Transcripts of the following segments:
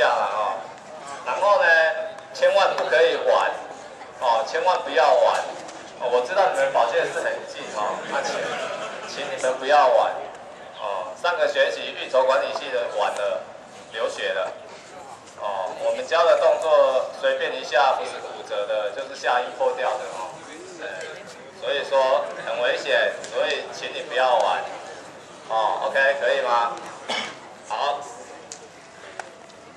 下啦哦。然后呢，千万不可以玩哦，千万不要玩哦。我知道你们保健室很近哦，请你们不要玩哦。上个学期运筹管理系的玩了，流血了哦。我们教的动作随便一下不是骨折的，就是下音破掉的哦。所以说很危险，所以请你不要玩哦。OK， 可以吗？好，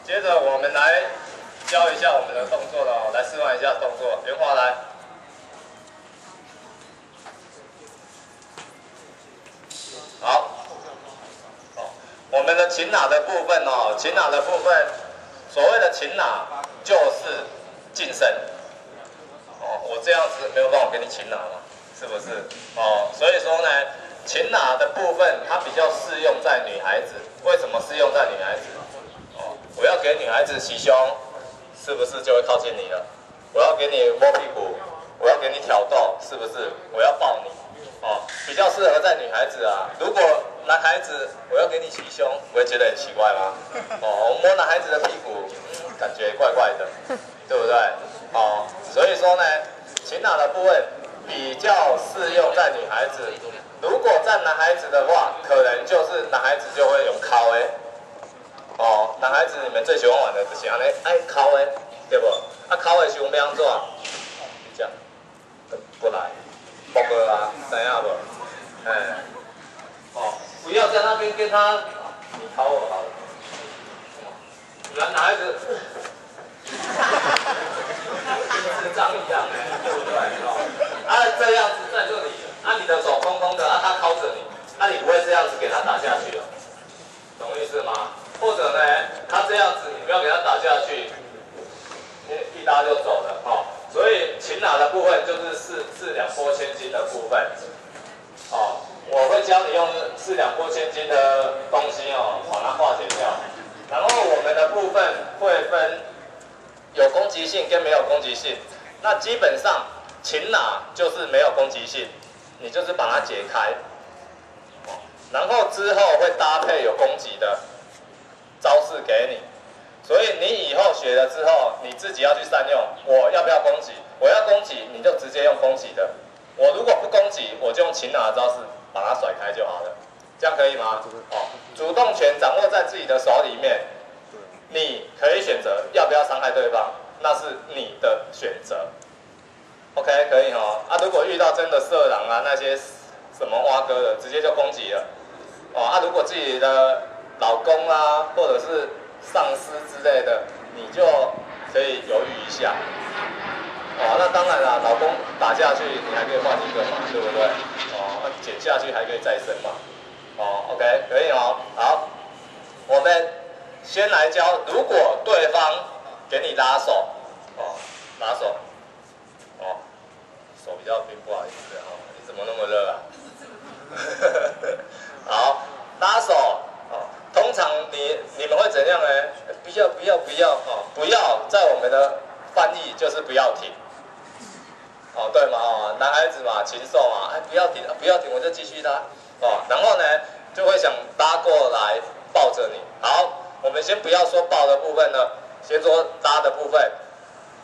接着我们来教一下我们的动作了哦，来示范一下动作。袁华来。好，我们的擒拿的部分哦，擒拿的部分，所谓的擒拿就是近身。哦，我这样子没有办法给你擒拿嘛，是不是？哦，所以说呢，擒拿的部分它比较适用在女孩子。为什么适用在女孩子？哦，我要给女孩子袭胸，是不是就会靠近你了？我要给你摸屁股，我要给你挑逗，是不是？我要抱你，哦，比较适合在女孩子啊。如果男孩子我要给你袭胸，不会觉得很奇怪吗？哦，我摸男孩子的屁股，感觉怪怪的，对不对？哦，所以说呢，擒拿的部分比较适用在女孩子。如果在男孩子的话，可能就是男孩子就会用敲的。哦，男孩子你们最喜欢玩的就是安尼爱敲的，对不？啊，敲的时候要安怎？这样，过来，报告啊，知影无？哎，哦，不要在那边跟他，你敲我好了。男孩子。跟智障一样，对不对？啊，这样子在这里，啊，你的手空空的，啊，他靠着你，啊，你不会这样子给他打下去了，懂意思吗？或者呢，他这样子，你不要给他打下去，一拉就走了，哦。所以擒拿的部分就是四两拨千斤的部分，哦，我会教你用4两拨千斤的东西哦，把它化解掉。然后我们的部分会分有攻击性跟没有攻击性。那基本上擒拿就是没有攻击性，你就是把它解开，然后之后会搭配有攻击的招式给你。所以你以后学了之后，你自己要去善用。我要不要攻击？我要攻击，你就直接用攻击的。我如果不攻击，我就用擒拿的招式把它甩开就好了。这样可以吗？哦，主动权掌握在自己的手里面，你可以选择要不要伤害对方，那是你的选择。OK， 可以哦。啊，如果遇到真的色狼啊，那些什么蛙哥的，直接就攻击了。哦，啊，如果自己的老公啊，或者是上司之类的，你就可以犹豫一下。哦，那当然啦，老公打下去，你还可以换一个嘛，对不对？哦，减下去还可以再生嘛。哦 ，OK， 可以哦。好，我们先来教，如果对方给你拉手，哦，拉手，哦，手比较冰，不好意思哦，你怎么那么热啊？好，拉手，哦，通常你们会怎样呢？不要哦，不要在我们的翻译就是不要停。哦，对嘛，哦，男孩子嘛，禽兽嘛，哎，不要停，不要停，我就继续拉，哦，然后呢，就会想拉过来抱着你。好，我们先不要说抱的部分呢，先说拉的部分。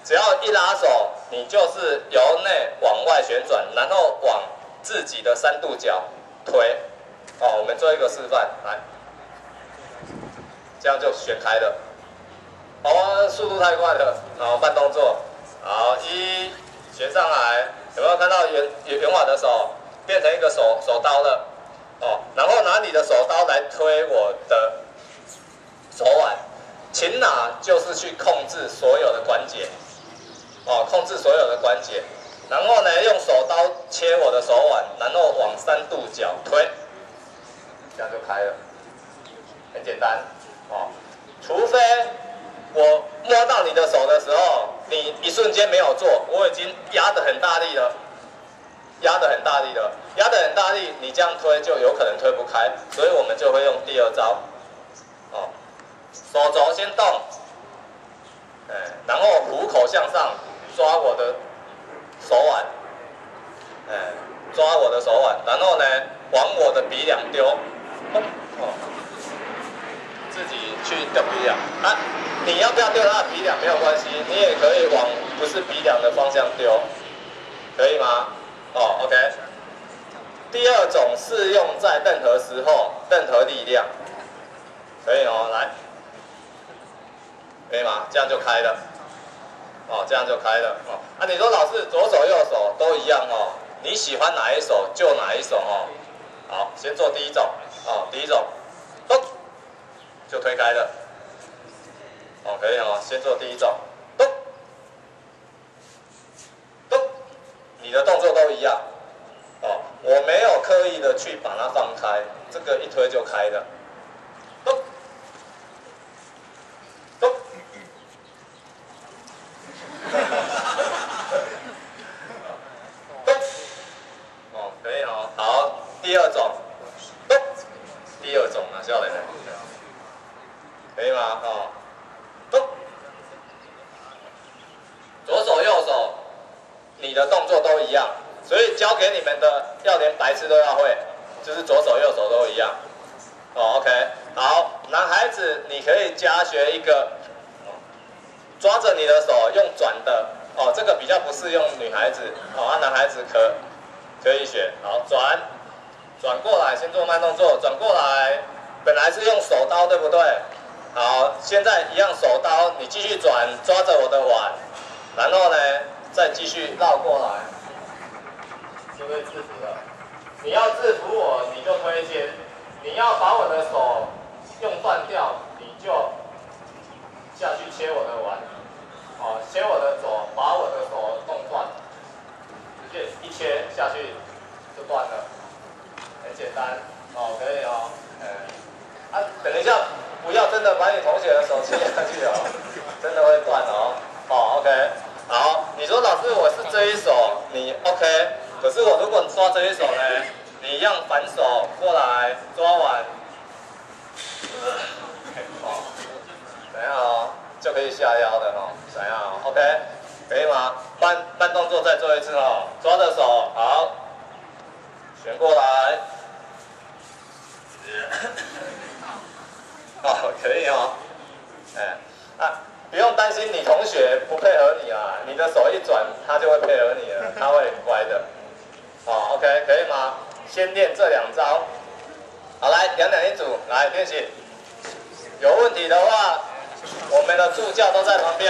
只要一拉手，你就是由内往外旋转，然后往自己的3度角推。哦，我们做一个示范，来，这样就旋开了。哦，速度太快了，好，慢动作，好，旋上来，有没有看到圆滑的手变成一个手刀了？哦，然后拿你的手刀来推我的手腕，擒拿就是去控制所有的关节，哦，控制所有的关节，然后呢用手刀切我的手腕，然后往3度角推，这样就开了，很简单，哦，除非我摸到你的手的时候，你一瞬间没有做，我已经压得很大力了，压得很大力，你这样推就有可能推不开，所以我们就会用第2招，哦，手肘先动，然后虎口向上抓我的手腕，抓我的手腕，然后呢往我的鼻梁丢，哦，自己去丢鼻梁啊。你要不要丢他的鼻梁没有关系，你也可以往不是鼻梁的方向丢，可以吗？哦 ，OK。第二种适用在任何时候、任何力量，可以哦，来，可以吗？这样就开了，哦，这样就开了哦。啊，你说老师左手右手都一样哦，你喜欢哪一手就哪一手哦。好，先做第一种，哦，第一种，咚，就推开了，哦，可以哦，先做第一种，咚，咚，你的动作都一样。哦，我没有刻意的去把它放开，这个一推就开了。咚，咚，咚，哦，可以哦。好，第二种，咚，第二种啊，笑脸，可以吗？哦，咚，左手右手，你的动作都一样。所以教给你们的要连白痴都要会，就是左手右手都一样。哦 ，OK， 好，男孩子你可以加学一个，抓着你的手用转的，哦，这个比较不适用女孩子，哦，啊男孩子可以学。好，转过来，先做慢动作，转过来，本来是用手刀对不对？好，现在一样手刀，你继续转，抓着我的腕，然后呢再继续绕过来。就会制服了。你要制服我，你就推肩；你要把我的手用断掉，你就下去切我的腕。哦，切我的手，把我的手弄断，直接一切下去就断了，很简单。哦，可以哦。等一下，不要真的把你同学的手切下去哦，真的会断哦。哦 ，OK。好，你说老师我是这一手，你 OK。可是我如果抓这一手呢，你一样反手过来抓完，哦，等一下哦，就可以下腰的哦，等一下哦 ，OK， 可以吗？慢动作再做一次哦，抓着手，好，旋过来，哦，可以哦，不用担心你同学不配合你啊，你的手一转，他就会配合你了，他会很乖的。好 ，OK， 可以吗？先练这2招。好，来2一组，来练习。有问题的话，我们的助教都在旁边。